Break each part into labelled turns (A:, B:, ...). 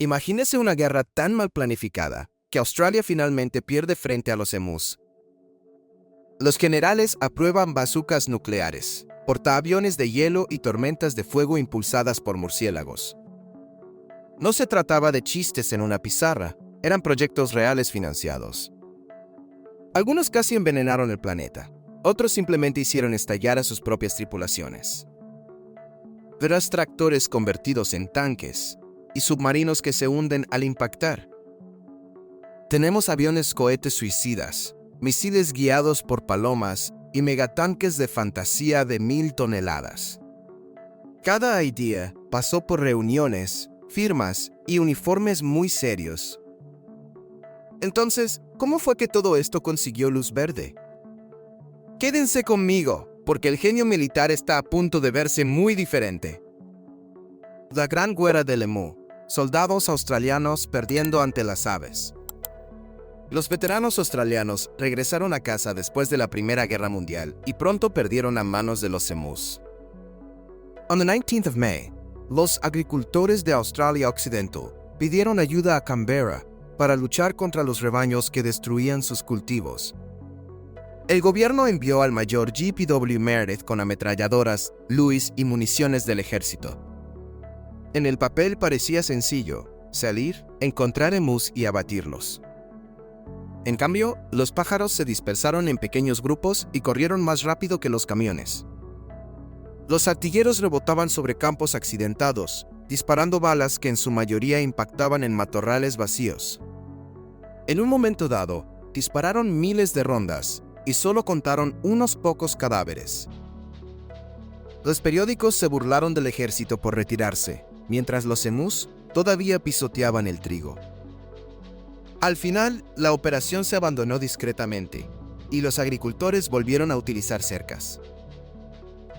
A: Imagínese una guerra tan mal planificada que Australia finalmente pierde frente a los emus. Los generales aprueban bazucas nucleares, portaaviones de hielo y tormentas de fuego impulsadas por murciélagos. No se trataba de chistes en una pizarra, eran proyectos reales financiados. Algunos casi envenenaron el planeta, otros simplemente hicieron estallar a sus propias tripulaciones. Verás tractores convertidos en tanques y submarinos que se hunden al impactar. Tenemos aviones cohetes suicidas, misiles guiados por palomas y megatanques de fantasía de 1000 toneladas. Cada idea pasó por reuniones, firmas y uniformes muy serios. Entonces, ¿cómo fue que todo esto consiguió luz verde? Quédense conmigo, porque el genio militar está a punto de verse muy diferente. La Gran Guerra del Emu. Soldados australianos perdiendo ante las aves. Los veteranos australianos regresaron a casa después de la Primera Guerra Mundial y pronto perdieron a manos de los emus. On the 19th of May, los agricultores de Australia Occidental pidieron ayuda a Canberra para luchar contra los rebaños que destruían sus cultivos. El gobierno envió al mayor G.P.W. Meredith con ametralladoras, Lewis y municiones del ejército. En el papel parecía sencillo: salir, encontrar emus y abatirlos. En cambio, los pájaros se dispersaron en pequeños grupos y corrieron más rápido que los camiones. Los artilleros rebotaban sobre campos accidentados, disparando balas que en su mayoría impactaban en matorrales vacíos. En un momento dado, dispararon miles de rondas y solo contaron unos pocos cadáveres. Los periódicos se burlaron del ejército por retirarse, mientras los emus todavía pisoteaban el trigo. Al final, la operación se abandonó discretamente, y los agricultores volvieron a utilizar cercas.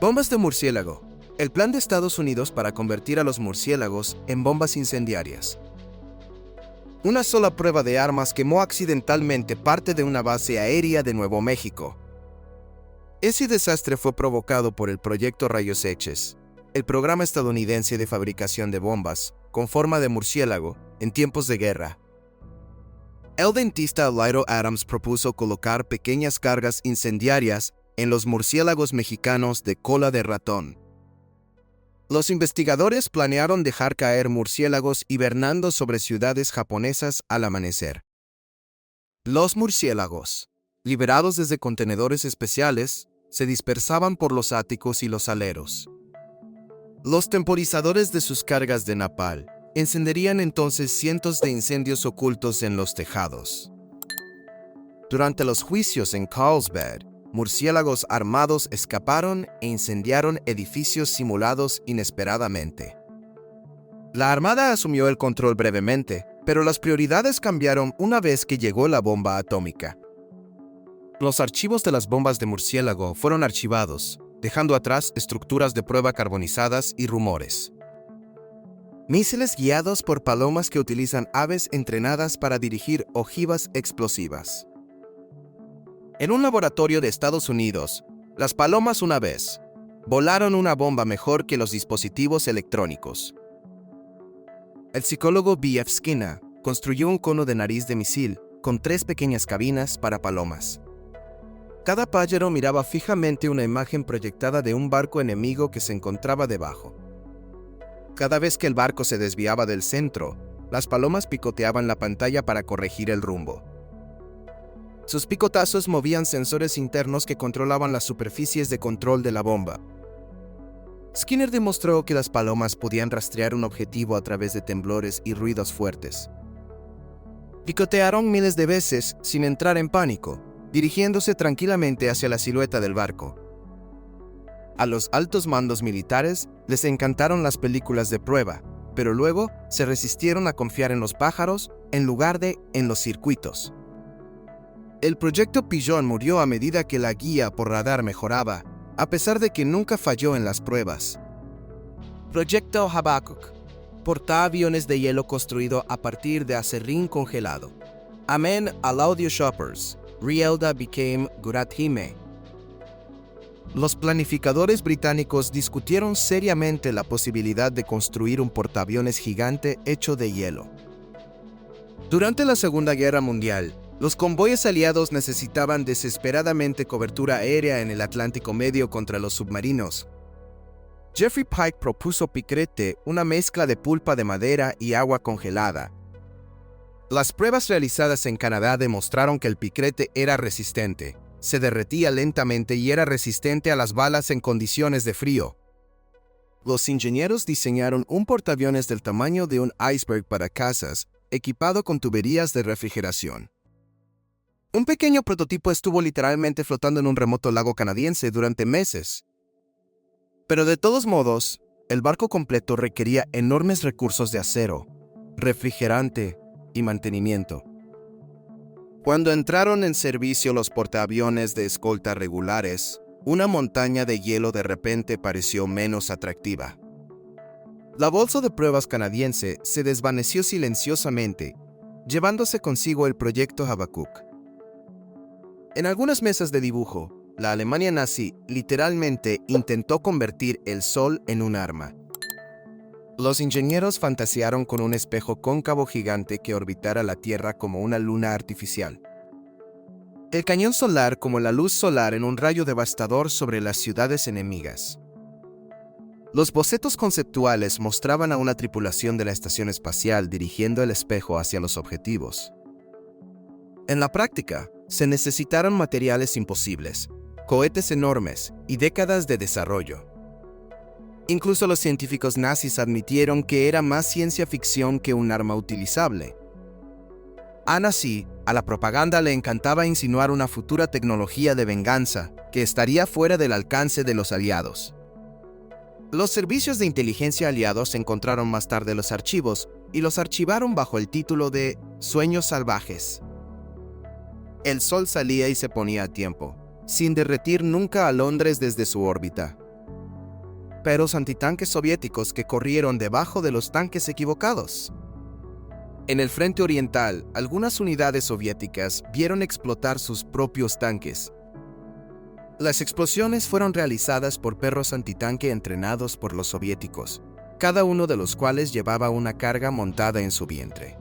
A: Bombas de murciélago. El plan de Estados Unidos para convertir a los murciélagos en bombas incendiarias. Una sola prueba de armas quemó accidentalmente parte de una base aérea de Nuevo México. Ese desastre fue provocado por el Proyecto Rayos X, el programa estadounidense de fabricación de bombas con forma de murciélago en tiempos de guerra. El dentista Lytle Adams propuso colocar pequeñas cargas incendiarias en los murciélagos mexicanos de cola de ratón. Los investigadores planearon dejar caer murciélagos hibernando sobre ciudades japonesas al amanecer. Los murciélagos, liberados desde contenedores especiales, se dispersaban por los áticos y los aleros. Los temporizadores de sus cargas de napal encenderían entonces cientos de incendios ocultos en los tejados. Durante los juicios en Carlsbad, murciélagos armados escaparon e incendiaron edificios simulados inesperadamente. La Armada asumió el control brevemente, pero las prioridades cambiaron una vez que llegó la bomba atómica. Los archivos de las bombas de murciélago fueron archivados, dejando atrás estructuras de prueba carbonizadas y rumores. Misiles guiados por palomas que utilizan aves entrenadas para dirigir ojivas explosivas. En un laboratorio de Estados Unidos, las palomas una vez volaron una bomba mejor que los dispositivos electrónicos. El psicólogo B.F. Skinner construyó un cono de nariz de misil con 3 pequeñas cabinas para palomas. Cada pájaro miraba fijamente una imagen proyectada de un barco enemigo que se encontraba debajo. Cada vez que el barco se desviaba del centro, las palomas picoteaban la pantalla para corregir el rumbo. Sus picotazos movían sensores internos que controlaban las superficies de control de la bomba. Skinner demostró que las palomas podían rastrear un objetivo a través de temblores y ruidos fuertes. Picotearon miles de veces sin entrar en pánico, dirigiéndose tranquilamente hacia la silueta del barco. A los altos mandos militares les encantaron las películas de prueba, pero luego se resistieron a confiar en los pájaros en lugar de en los circuitos. El proyecto Pigeon murió a medida que la guía por radar mejoraba, a pesar de que nunca falló en las pruebas. Proyecto Habakkuk. Portaaviones de hielo construido a partir de acerrín congelado. Amén al audio shoppers. Rielda became Gurat Hime. los planificadores británicos discutieron seriamente la posibilidad de construir un portaaviones gigante hecho de hielo. Durante la Segunda Guerra Mundial, los convoyes aliados necesitaban desesperadamente cobertura aérea en el Atlántico Medio contra los submarinos. Geoffrey Pike propuso piquete, una mezcla de pulpa de madera y agua congelada. Las pruebas realizadas en Canadá demostraron que el piquete era resistente, se derretía lentamente y era resistente a las balas en condiciones de frío. Los ingenieros diseñaron un portaaviones del tamaño de un iceberg para cazas, equipado con tuberías de refrigeración. Un pequeño prototipo estuvo literalmente flotando en un remoto lago canadiense durante meses. Pero de todos modos, el barco completo requería enormes recursos de acero, refrigerante y mantenimiento. Cuando entraron en servicio los portaaviones de escolta regulares, una montaña de hielo de repente pareció menos atractiva. La bolsa de pruebas canadiense se desvaneció silenciosamente, llevándose consigo el proyecto Habakkuk. En algunas mesas de dibujo, la Alemania nazi literalmente intentó convertir el sol en un arma. Los ingenieros fantasearon con un espejo cóncavo gigante que orbitara la Tierra como una luna artificial. El cañón solar como la luz solar en un rayo devastador sobre las ciudades enemigas. Los bocetos conceptuales mostraban a una tripulación de la estación espacial dirigiendo el espejo hacia los objetivos. En la práctica, se necesitaron materiales imposibles, cohetes enormes y décadas de desarrollo. Incluso los científicos nazis admitieron que era más ciencia ficción que un arma utilizable. Aun así, a la propaganda le encantaba insinuar una futura tecnología de venganza que estaría fuera del alcance de los aliados. Los servicios de inteligencia aliados encontraron más tarde los archivos y los archivaron bajo el título de Sueños Salvajes. El sol salía y se ponía a tiempo, sin derretir nunca a Londres desde su órbita. Perros antitanques soviéticos que corrieron debajo de los tanques equivocados. En el frente oriental, algunas unidades soviéticas vieron explotar sus propios tanques. Las explosiones fueron realizadas por perros antitanque entrenados por los soviéticos, cada uno de los cuales llevaba una carga montada en su vientre.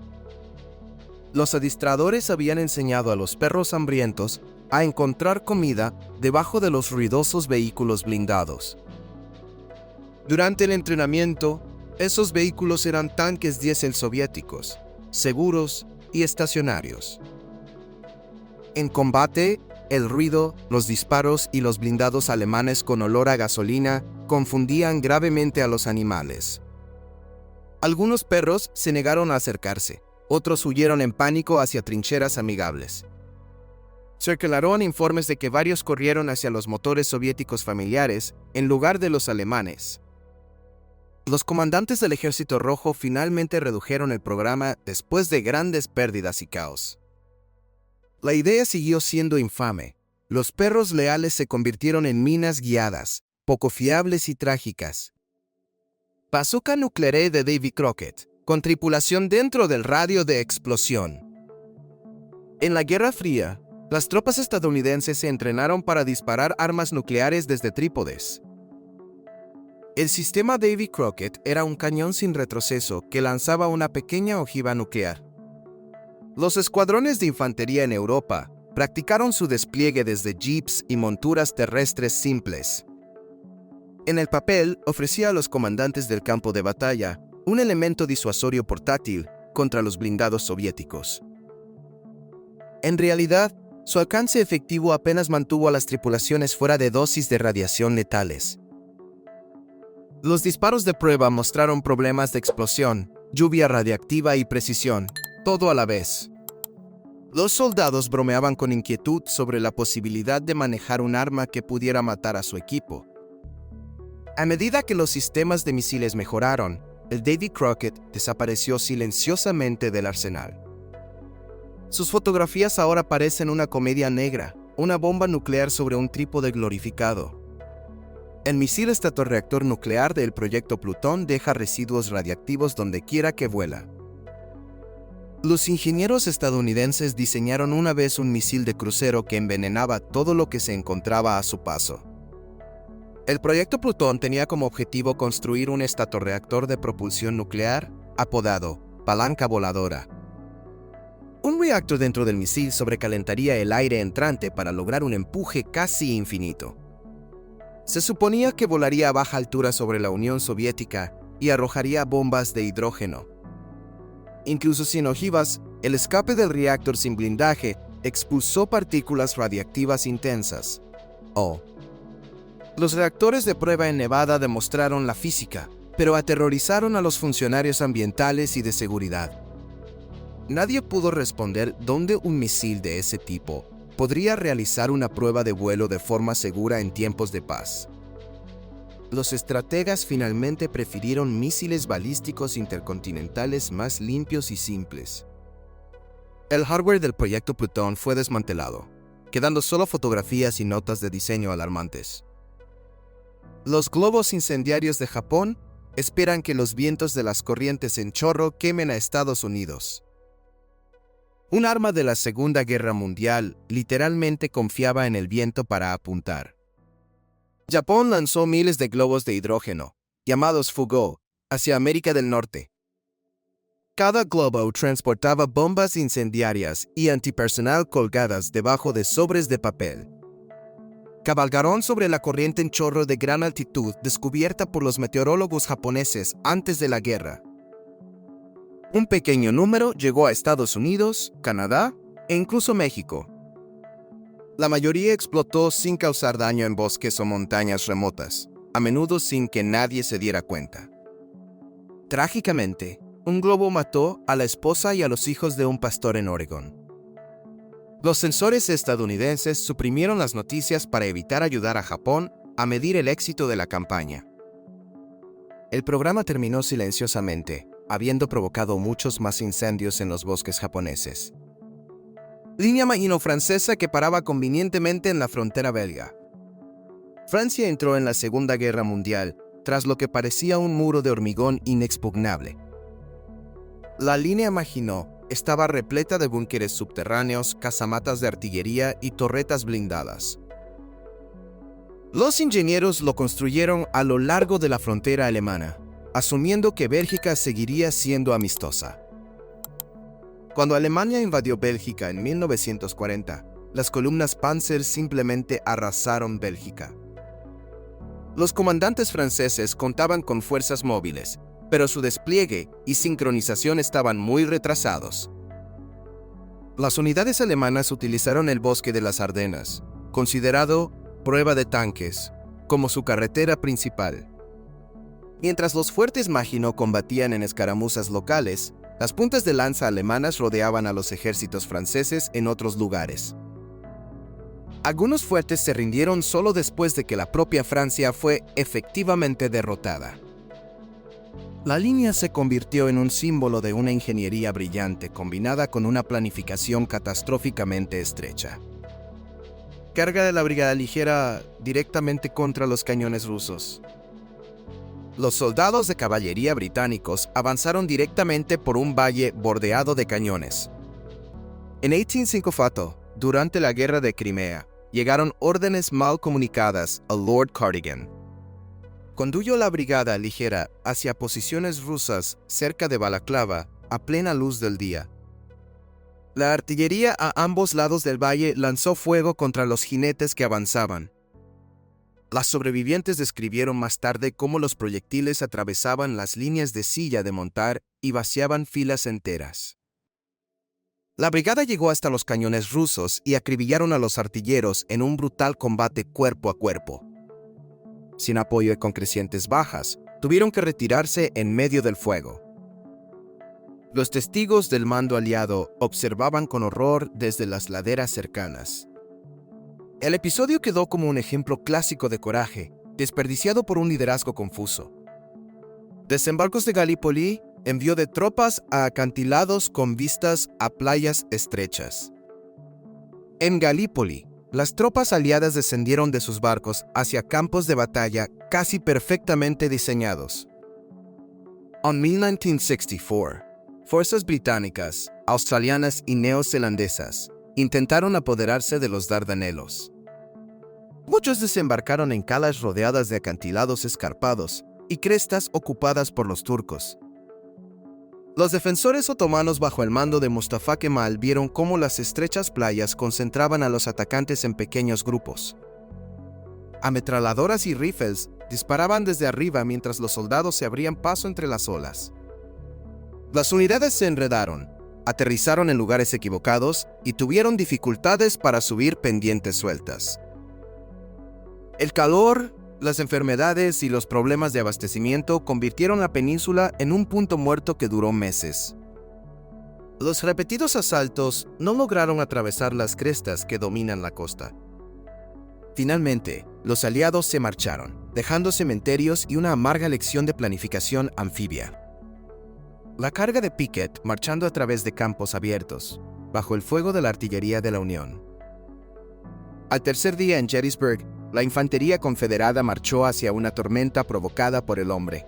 A: Los adiestradores habían enseñado a los perros hambrientos a encontrar comida debajo de los ruidosos vehículos blindados. Durante el entrenamiento, esos vehículos eran tanques diésel soviéticos, seguros y estacionarios. En combate, el ruido, los disparos y los blindados alemanes con olor a gasolina confundían gravemente a los animales. Algunos perros se negaron a acercarse. Otros huyeron en pánico hacia trincheras amigables. Circularon informes de que varios corrieron hacia los motores soviéticos familiares en lugar de los alemanes. Los comandantes del Ejército Rojo finalmente redujeron el programa después de grandes pérdidas y caos. La idea siguió siendo infame. Los perros leales se convirtieron en minas guiadas, poco fiables y trágicas. Bazooka nuclear de Davy Crockett, con tripulación dentro del radio de explosión. En la Guerra Fría, las tropas estadounidenses se entrenaron para disparar armas nucleares desde trípodes. El sistema Davy Crockett era un cañón sin retroceso que lanzaba una pequeña ojiva nuclear. Los escuadrones de infantería en Europa practicaron su despliegue desde jeeps y monturas terrestres simples. En el papel, ofrecía a los comandantes del campo de batalla un elemento disuasorio portátil contra los blindados soviéticos. En realidad, su alcance efectivo apenas mantuvo a las tripulaciones fuera de dosis de radiación letales. Los disparos de prueba mostraron problemas de explosión, lluvia radiactiva y precisión, todo a la vez. Los soldados bromeaban con inquietud sobre la posibilidad de manejar un arma que pudiera matar a su equipo. A medida que los sistemas de misiles mejoraron, el Davy Crockett desapareció silenciosamente del arsenal. Sus fotografías ahora parecen una comedia negra, una bomba nuclear sobre un trípode glorificado. El misil estatorreactor nuclear del proyecto Plutón deja residuos radiactivos donde quiera que vuela. Los ingenieros estadounidenses diseñaron una vez un misil de crucero que envenenaba todo lo que se encontraba a su paso. El proyecto Plutón tenía como objetivo construir un estatorreactor de propulsión nuclear apodado palanca voladora. Un reactor dentro del misil sobrecalentaría el aire entrante para lograr un empuje casi infinito. Se suponía que volaría a baja altura sobre la Unión Soviética y arrojaría bombas de hidrógeno. Incluso sin ojivas, el escape del reactor sin blindaje expulsó partículas radiactivas intensas. Los reactores de prueba en Nevada demostraron la física, pero aterrorizaron a los funcionarios ambientales y de seguridad. Nadie pudo responder dónde un misil de ese tipo podría realizar una prueba de vuelo de forma segura en tiempos de paz. Los estrategas finalmente prefirieron misiles balísticos intercontinentales más limpios y simples. El hardware del proyecto Plutón fue desmantelado, quedando solo fotografías y notas de diseño alarmantes. Los globos incendiarios de Japón esperan que los vientos de las corrientes en chorro quemen a Estados Unidos. Un arma de la Segunda Guerra Mundial literalmente confiaba en el viento para apuntar. Japón lanzó miles de globos de hidrógeno, llamados Fugō, hacia América del Norte. Cada globo transportaba bombas incendiarias y antipersonal colgadas debajo de sobres de papel. Cabalgaron sobre la corriente en chorro de gran altitud descubierta por los meteorólogos japoneses antes de la guerra. Un pequeño número llegó a Estados Unidos, Canadá e incluso México. La mayoría explotó sin causar daño en bosques o montañas remotas, a menudo sin que nadie se diera cuenta. Trágicamente, un globo mató a la esposa y a los hijos de un pastor en Oregón. Los censores estadounidenses suprimieron las noticias para evitar ayudar a Japón a medir el éxito de la campaña. El programa terminó silenciosamente, habiendo provocado muchos más incendios en los bosques japoneses. Línea marino-francesa que paraba convenientemente en la frontera belga. Francia entró en la Segunda Guerra Mundial tras lo que parecía un muro de hormigón inexpugnable. La línea Maginot estaba repleta de búnkeres subterráneos, casamatas de artillería y torretas blindadas. Los ingenieros lo construyeron a lo largo de la frontera alemana, asumiendo que Bélgica seguiría siendo amistosa. Cuando Alemania invadió Bélgica en 1940, las columnas Panzer simplemente arrasaron Bélgica. Los comandantes franceses contaban con fuerzas móviles, pero su despliegue y sincronización estaban muy retrasados. Las unidades alemanas utilizaron el bosque de las Ardenas, considerado prueba de tanques, como su carretera principal. Mientras los fuertes Maginot combatían en escaramuzas locales, las puntas de lanza alemanas rodeaban a los ejércitos franceses en otros lugares. Algunos fuertes se rindieron solo después de que la propia Francia fue efectivamente derrotada. La línea se convirtió en un símbolo de una ingeniería brillante combinada con una planificación catastróficamente estrecha. Carga de la brigada ligera directamente contra los cañones rusos. Los soldados de caballería británicos avanzaron directamente por un valle bordeado de cañones. En 1854, durante la Guerra de Crimea, llegaron órdenes mal comunicadas a Lord Cardigan. Condujo la brigada ligera hacia posiciones rusas cerca de Balaclava a plena luz del día. La artillería a ambos lados del valle lanzó fuego contra los jinetes que avanzaban. Las sobrevivientes describieron más tarde cómo los proyectiles atravesaban las líneas de silla de montar y vaciaban filas enteras. La brigada llegó hasta los cañones rusos y acribillaron a los artilleros en un brutal combate cuerpo a cuerpo. Sin apoyo y con crecientes bajas, tuvieron que retirarse en medio del fuego. Los testigos del mando aliado observaban con horror desde las laderas cercanas. El episodio quedó como un ejemplo clásico de coraje, desperdiciado por un liderazgo confuso. Desembarcos de Galípoli envió de tropas a acantilados con vistas a playas estrechas. En Galípoli, las tropas aliadas descendieron de sus barcos hacia campos de batalla casi perfectamente diseñados. En 1964, fuerzas británicas, australianas y neozelandesas intentaron apoderarse de los Dardanelos. Muchos desembarcaron en calas rodeadas de acantilados escarpados y crestas ocupadas por los turcos. Los defensores otomanos bajo el mando de Mustafa Kemal vieron cómo las estrechas playas concentraban a los atacantes en pequeños grupos. Ametralladoras y rifles disparaban desde arriba mientras los soldados se abrían paso entre las olas. Las unidades se enredaron, aterrizaron en lugares equivocados y tuvieron dificultades para subir pendientes sueltas. El calor, las enfermedades y los problemas de abastecimiento convirtieron la península en un punto muerto que duró meses. Los repetidos asaltos no lograron atravesar las crestas que dominan la costa. Finalmente, los aliados se marcharon, dejando cementerios y una amarga lección de planificación anfibia. La carga de Pickett marchando a través de campos abiertos, bajo el fuego de la artillería de la Unión. Al tercer día en Gettysburg, la infantería confederada marchó hacia una tormenta provocada por el hombre.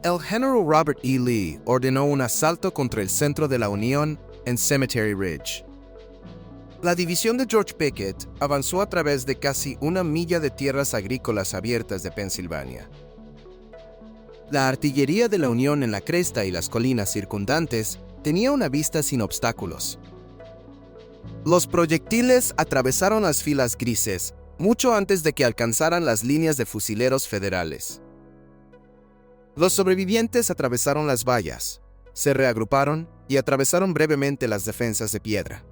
A: El general Robert E. Lee ordenó un asalto contra el centro de la Unión en Cemetery Ridge. La división de George Pickett avanzó a través de casi una milla de tierras agrícolas abiertas de Pensilvania. La artillería de la Unión en la cresta y las colinas circundantes tenía una vista sin obstáculos. Los proyectiles atravesaron las filas grises mucho antes de que alcanzaran las líneas de fusileros federales. Los sobrevivientes atravesaron las vallas, se reagruparon y atravesaron brevemente las defensas de piedra.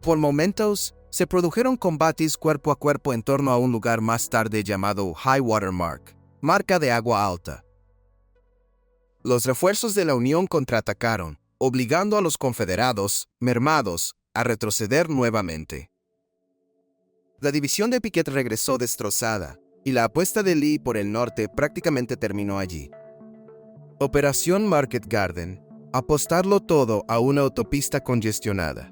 A: Por momentos, se produjeron combates cuerpo a cuerpo en torno a un lugar más tarde llamado High Water Mark, marca de agua alta. Los refuerzos de la Unión contraatacaron, obligando a los confederados, mermados, a retroceder nuevamente. La división de Pickett regresó destrozada, y la apuesta de Lee por el norte prácticamente terminó allí. Operación Market Garden, apostarlo todo a una autopista congestionada.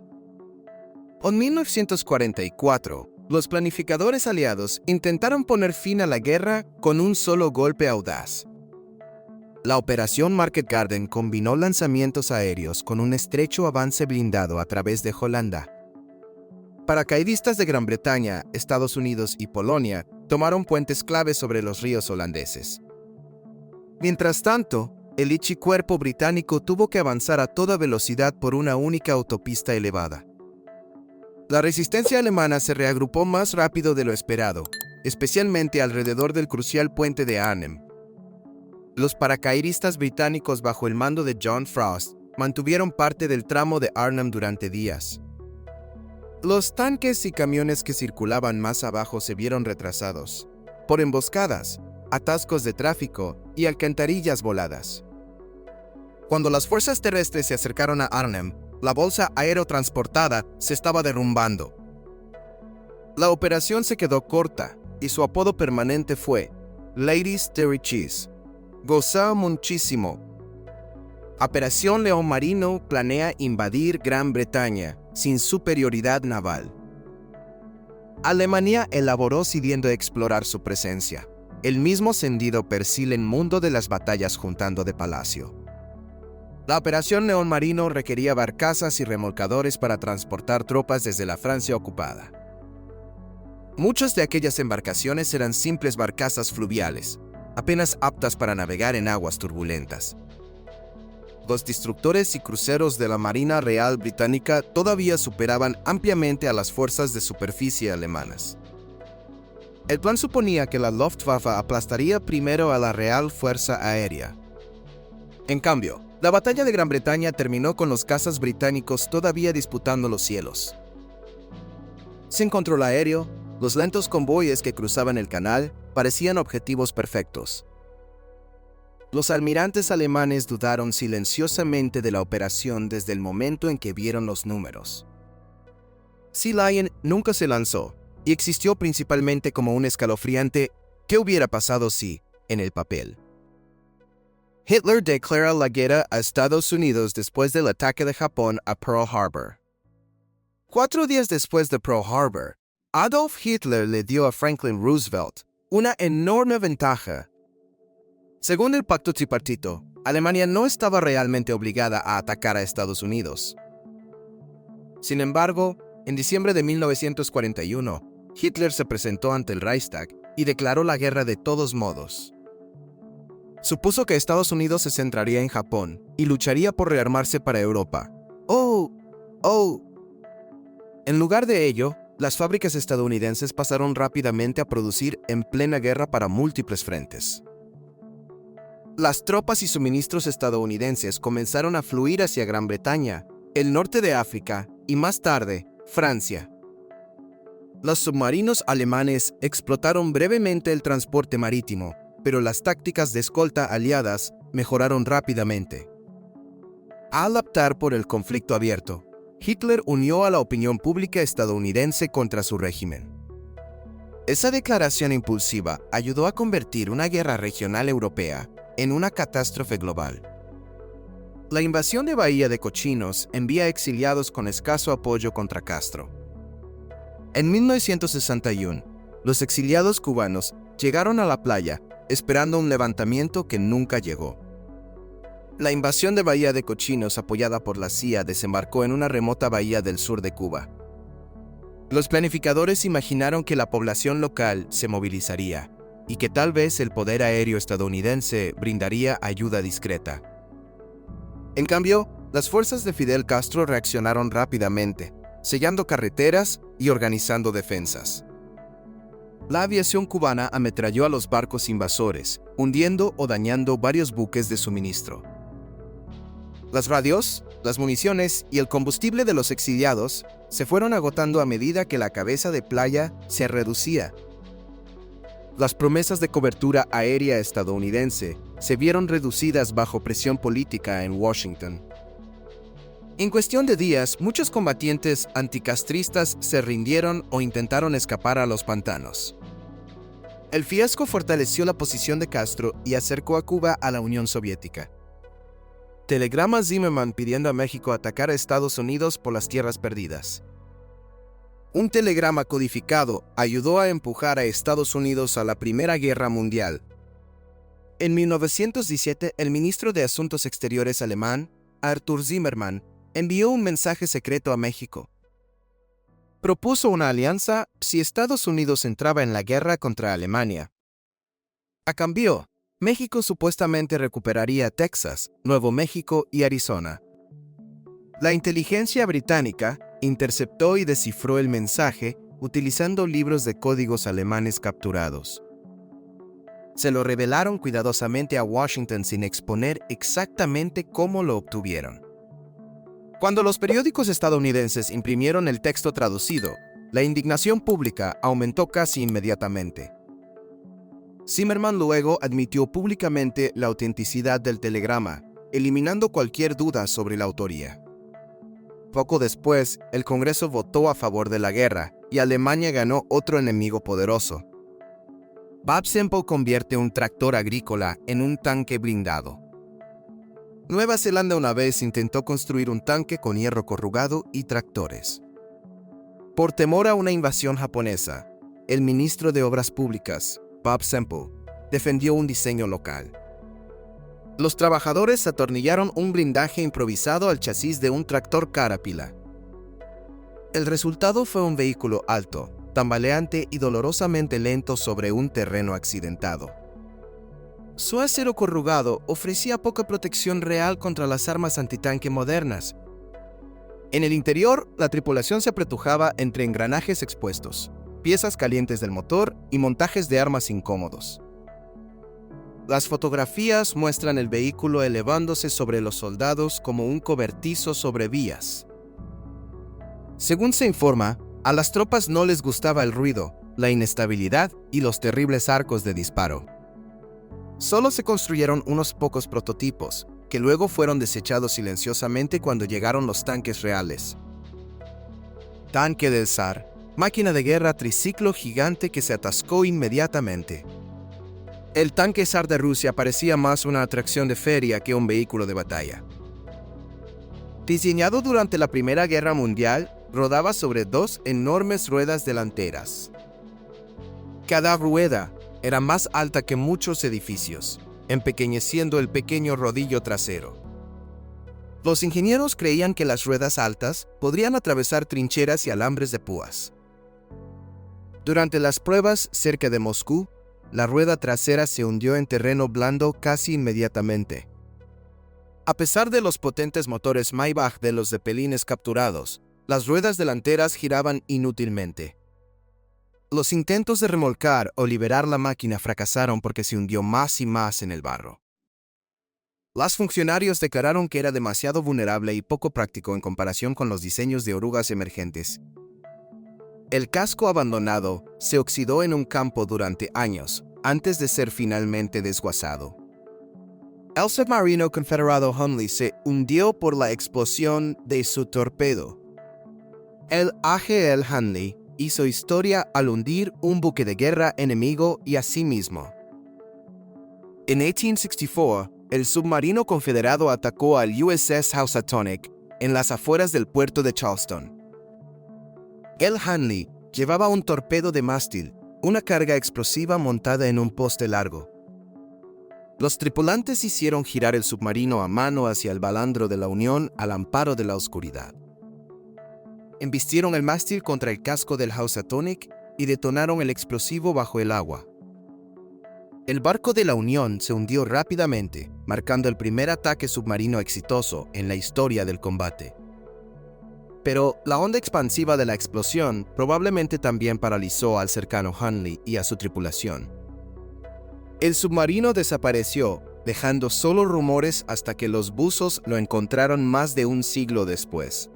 A: En 1944, los planificadores aliados intentaron poner fin a la guerra con un solo golpe audaz. La Operación Market Garden combinó lanzamientos aéreos con un estrecho avance blindado a través de Holanda. Paracaidistas de Gran Bretaña, Estados Unidos y Polonia tomaron puentes claves sobre los ríos holandeses. Mientras tanto, el Ichi-cuerpo británico tuvo que avanzar a toda velocidad por una única autopista elevada. La resistencia alemana se reagrupó más rápido de lo esperado, especialmente alrededor del crucial puente de Arnhem. Los paracaidistas británicos bajo el mando de John Frost mantuvieron parte del tramo de Arnhem durante días. Los tanques y camiones que circulaban más abajo se vieron retrasados, por emboscadas, atascos de tráfico y alcantarillas voladas. Cuando las fuerzas terrestres se acercaron a Arnhem, la bolsa aerotransportada se estaba derrumbando. La operación se quedó corta y su apodo permanente fue Ladies Terry Cheese. Gozaba muchísimo. Operación León Marino planea invadir Gran Bretaña sin superioridad naval. Alemania elaboró decidiendo explorar su presencia, el mismo sentido persil en mundo de las batallas juntando de palacio. La Operación León Marino requería barcazas y remolcadores para transportar tropas desde la Francia ocupada. Muchas de aquellas embarcaciones eran simples barcazas fluviales, apenas aptas para navegar en aguas turbulentas. Los destructores y cruceros de la Marina Real Británica todavía superaban ampliamente a las fuerzas de superficie alemanas. El plan suponía que la Luftwaffe aplastaría primero a la Real Fuerza Aérea. En cambio, la batalla de Gran Bretaña terminó con los cazas británicos todavía disputando los cielos. Sin control aéreo, los lentos convoyes que cruzaban el canal parecían objetivos perfectos. Los almirantes alemanes dudaron silenciosamente de la operación desde el momento en que vieron los números. Sea Lion nunca se lanzó y existió principalmente como un escalofriante ¿qué hubiera pasado si? En el papel. Hitler declara la guerra a Estados Unidos después del ataque de Japón a Pearl Harbor. 4 días después de Pearl Harbor, Adolf Hitler le dio a Franklin Roosevelt una enorme ventaja. Según el pacto tripartito, Alemania no estaba realmente obligada a atacar a Estados Unidos. Sin embargo, en diciembre de 1941, Hitler se presentó ante el Reichstag y declaró la guerra de todos modos. Supuso que Estados Unidos se centraría en Japón y lucharía por rearmarse para Europa. ¡Oh! En lugar de ello, las fábricas estadounidenses pasaron rápidamente a producir en plena guerra para múltiples frentes. Las tropas y suministros estadounidenses comenzaron a fluir hacia Gran Bretaña, el norte de África y más tarde, Francia. Los submarinos alemanes explotaron brevemente el transporte marítimo, pero las tácticas de escolta aliadas mejoraron rápidamente. Al optar por el conflicto abierto, Hitler unió a la opinión pública estadounidense contra su régimen. Esa declaración impulsiva ayudó a convertir una guerra regional europea en una catástrofe global. La invasión de Bahía de Cochinos envía exiliados con escaso apoyo contra Castro. En 1961, los exiliados cubanos llegaron a la playa esperando un levantamiento que nunca llegó. La invasión de Bahía de Cochinos, apoyada por la CIA, desembarcó en una remota bahía del sur de Cuba. Los planificadores imaginaron que la población local se movilizaría y que tal vez el poder aéreo estadounidense brindaría ayuda discreta. En cambio, las fuerzas de Fidel Castro reaccionaron rápidamente, sellando carreteras y organizando defensas. La aviación cubana ametralló a los barcos invasores, hundiendo o dañando varios buques de suministro. Las radios, las municiones y el combustible de los exiliados se fueron agotando a medida que la cabeza de playa se reducía. Las promesas de cobertura aérea estadounidense se vieron reducidas bajo presión política en Washington. En cuestión de días, muchos combatientes anticastristas se rindieron o intentaron escapar a los pantanos. El fiasco fortaleció la posición de Castro y acercó a Cuba a la Unión Soviética. Telegrama Zimmerman pidiendo a México atacar a Estados Unidos por las tierras perdidas. Un telegrama codificado ayudó a empujar a Estados Unidos a la Primera Guerra Mundial. En 1917, el ministro de Asuntos Exteriores alemán, Arthur Zimmermann, envió un mensaje secreto a México. Propuso una alianza si Estados Unidos entraba en la guerra contra Alemania. A cambio, México supuestamente recuperaría Texas, Nuevo México y Arizona. La inteligencia británica interceptó y descifró el mensaje utilizando libros de códigos alemanes capturados. Se lo revelaron cuidadosamente a Washington sin exponer exactamente cómo lo obtuvieron. Cuando los periódicos estadounidenses imprimieron el texto traducido, la indignación pública aumentó casi inmediatamente. Zimmermann luego admitió públicamente la autenticidad del telegrama, eliminando cualquier duda sobre la autoría. Poco después, el Congreso votó a favor de la guerra y Alemania ganó otro enemigo poderoso. Bob Semple convierte un tractor agrícola en un tanque blindado. Nueva Zelanda una vez intentó construir un tanque con hierro corrugado y tractores. Por temor a una invasión japonesa, el ministro de Obras Públicas, Bob Semple, defendió un diseño local. Los trabajadores atornillaron un blindaje improvisado al chasis de un tractor Caterpillar. El resultado fue un vehículo alto, tambaleante y dolorosamente lento sobre un terreno accidentado. Su acero corrugado ofrecía poca protección real contra las armas antitanque modernas. En el interior, la tripulación se apretujaba entre engranajes expuestos, piezas calientes del motor y montajes de armas incómodos. Las fotografías muestran el vehículo elevándose sobre los soldados como un cobertizo sobre vías. Según se informa, a las tropas no les gustaba el ruido, la inestabilidad y los terribles arcos de disparo. Solo se construyeron unos pocos prototipos, que luego fueron desechados silenciosamente cuando llegaron los tanques reales. Tanque del zar, máquina de guerra triciclo gigante que se atascó inmediatamente. El tanque zar de Rusia parecía más una atracción de feria que un vehículo de batalla. Diseñado durante la Primera Guerra Mundial, rodaba sobre dos enormes ruedas delanteras. Cada rueda era más alta que muchos edificios, empequeñeciendo el pequeño rodillo trasero. Los ingenieros creían que las ruedas altas podrían atravesar trincheras y alambres de púas. Durante las pruebas cerca de Moscú, la rueda trasera se hundió en terreno blando casi inmediatamente. A pesar de los potentes motores Maybach de los Zeppelines capturados, las ruedas delanteras giraban inútilmente. Los intentos de remolcar o liberar la máquina fracasaron porque se hundió más y más en el barro. Los funcionarios declararon que era demasiado vulnerable y poco práctico en comparación con los diseños de orugas emergentes. El casco abandonado se oxidó en un campo durante años, antes de ser finalmente desguazado. El submarino confederado Hunley se hundió por la explosión de su torpedo. El AGL Hunley hizo historia al hundir un buque de guerra enemigo y a sí mismo. En 1864, el submarino confederado atacó al USS Housatonic en las afueras del puerto de Charleston. El Hunley llevaba un torpedo de mástil, una carga explosiva montada en un poste largo. Los tripulantes hicieron girar el submarino a mano hacia el balandro de la Unión al amparo de la oscuridad. Embistieron el mástil contra el casco del Housatonic y detonaron el explosivo bajo el agua. El barco de la Unión se hundió rápidamente, marcando el primer ataque submarino exitoso en la historia del combate. Pero la onda expansiva de la explosión probablemente también paralizó al cercano Hunley y a su tripulación. El submarino desapareció, dejando solo rumores hasta que los buzos lo encontraron más de un siglo después.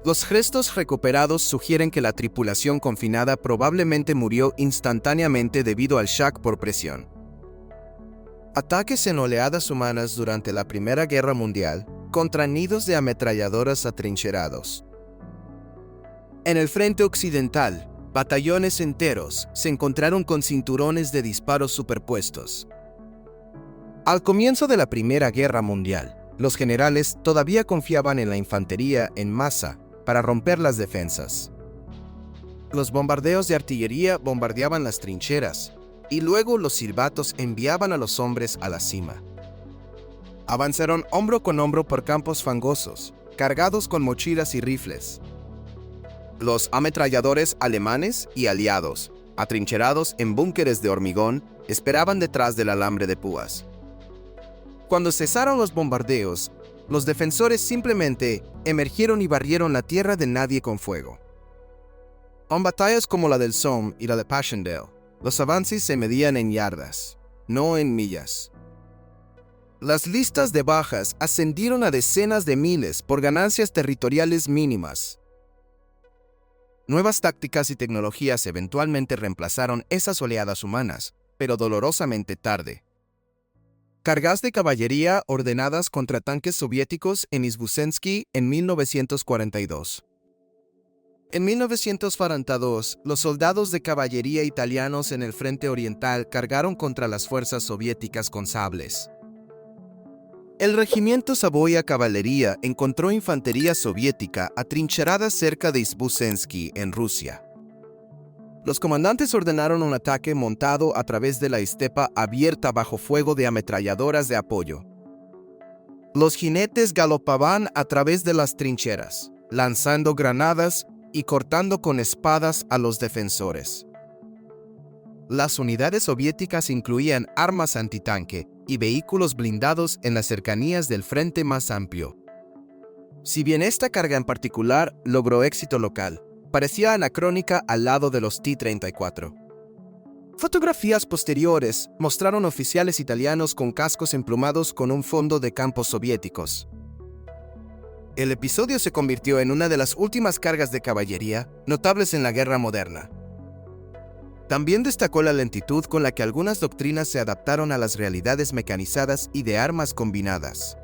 A: Los restos recuperados sugieren que la tripulación confinada probablemente murió instantáneamente debido al shock por presión. Ataques en oleadas humanas durante la Primera Guerra Mundial contra nidos de ametralladoras atrincherados. En el frente occidental, batallones enteros se encontraron con cinturones de disparos superpuestos. Al comienzo de la Primera Guerra Mundial, los generales todavía confiaban en la infantería en masa para romper las defensas. Los bombardeos de artillería bombardeaban las trincheras, y luego los silbatos enviaban a los hombres a la cima. Avanzaron hombro con hombro por campos fangosos, cargados con mochilas y rifles. Los ametralladores alemanes y aliados, atrincherados en búnkeres de hormigón, esperaban detrás del alambre de púas. Cuando cesaron los bombardeos, los defensores simplemente emergieron y barrieron la tierra de nadie con fuego. En batallas como la del Somme y la de Passchendaele, los avances se medían en yardas, no en millas. Las listas de bajas ascendieron a decenas de miles por ganancias territoriales mínimas. Nuevas tácticas y tecnologías eventualmente reemplazaron esas oleadas humanas, pero dolorosamente tarde. Cargas de caballería ordenadas contra tanques soviéticos en Izbusensky en 1942. En 1942, los soldados de caballería italianos en el frente oriental cargaron contra las fuerzas soviéticas con sables. El regimiento Savoia Caballería encontró infantería soviética atrincherada cerca de Izbusensky, en Rusia. Los comandantes ordenaron un ataque montado a través de la estepa abierta bajo fuego de ametralladoras de apoyo. Los jinetes galopaban a través de las trincheras, lanzando granadas y cortando con espadas a los defensores. Las unidades soviéticas incluían armas antitanque y vehículos blindados en las cercanías del frente más amplio. Si bien esta carga en particular logró éxito local, parecía anacrónica al lado de los T-34. Fotografías posteriores mostraron oficiales italianos con cascos emplumados con un fondo de campos soviéticos. El episodio se convirtió en una de las últimas cargas de caballería notables en la guerra moderna. También destacó la lentitud con la que algunas doctrinas se adaptaron a las realidades mecanizadas y de armas combinadas.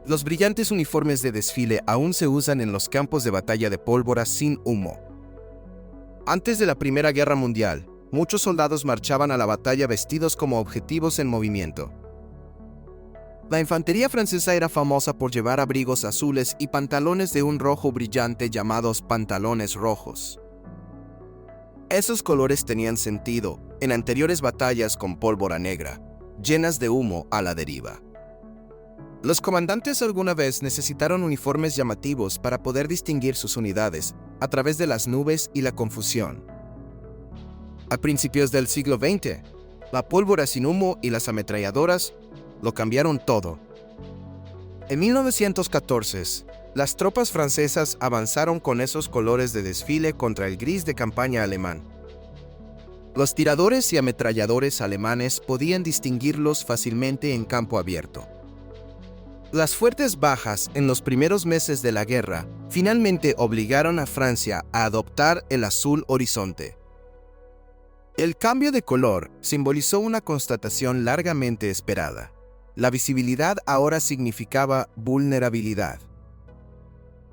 A: Los brillantes uniformes de desfile aún se usan en los campos de batalla de pólvora sin humo. Antes de la Primera Guerra Mundial, muchos soldados marchaban a la batalla vestidos como objetivos en movimiento. La infantería francesa era famosa por llevar abrigos azules y pantalones de un rojo brillante llamados pantalones rojos. Esos colores tenían sentido en anteriores batallas con pólvora negra, llenas de humo a la deriva. Los comandantes alguna vez necesitaron uniformes llamativos para poder distinguir sus unidades, a través de las nubes y la confusión. A principios del siglo XX, la pólvora sin humo y las ametralladoras lo cambiaron todo. En 1914, las tropas francesas avanzaron con esos colores de desfile contra el gris de campaña alemán. Los tiradores y ametralladores alemanes podían distinguirlos fácilmente en campo abierto. Las fuertes bajas en los primeros meses de la guerra finalmente obligaron a Francia a adoptar el azul horizonte. El cambio de color simbolizó una constatación largamente esperada. La visibilidad ahora significaba vulnerabilidad.